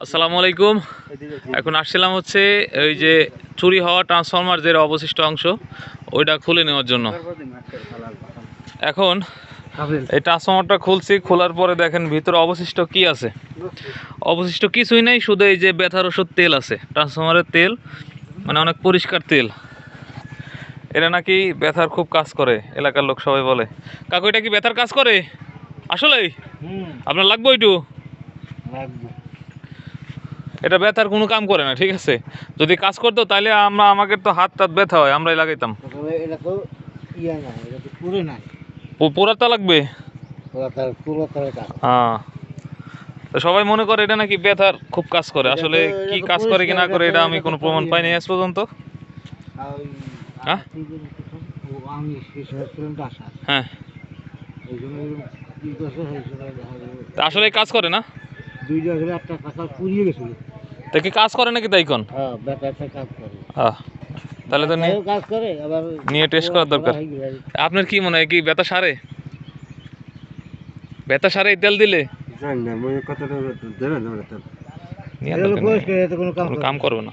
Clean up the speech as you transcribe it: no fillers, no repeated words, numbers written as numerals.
আসসালামু আলাইকুম। এখন আসছিলাম হচ্ছে ওই যে চুরি হওয়া ট্রান্সফরমার যে অবশিষ্ট অংশ ওইটা খুলে নেওয়ার জন্য। এখন এই ট্রান্সফরমারটা খুলছি, খোলার পরে দেখেন ভিতরে অবশিষ্ট কি আছে। অবশিষ্ট কিছুই নেই, শুধু এই যে ব্যথার ওষুধ তেল আছে, ট্রান্সফরমারের তেল, মানে অনেক পরিষ্কার তেল। এটা নাকি ব্যথার খুব কাজ করে, এলাকার লোক সবাই বলে। কাকু এটা কি ব্যথার কাজ করে আসলেই? আপনার লাগবে ওইটু? এটা ব্যথার কোনো কাম করে না, ঠিক আছে? যদি কাজ করতো তাহলে আমাকে তো হাত টাত ব্যথা হয়, আমরাই লাগাইতাম। পোড়াটা লাগবে। হ্যাঁ, তো সবাই মনে করে এটা নাকি ব্যথার খুব কাজ করে, আসলে কি কাজ করে কি না করে এটা আমি কোনো প্রমাণ পাইনি আজ পর্যন্ত। হ্যাঁ হ্যাঁ, আসলে কাজ করে না, তা কি কাজ করে নাকি তাই কোন? তাহলে তো নিয়ে টেস্ট করার দরকার। আপনার কি মনে হয় কি ব্যথা সারে? ব্যথা সারে এই তেল দিলে? কোনো কাম করবে না।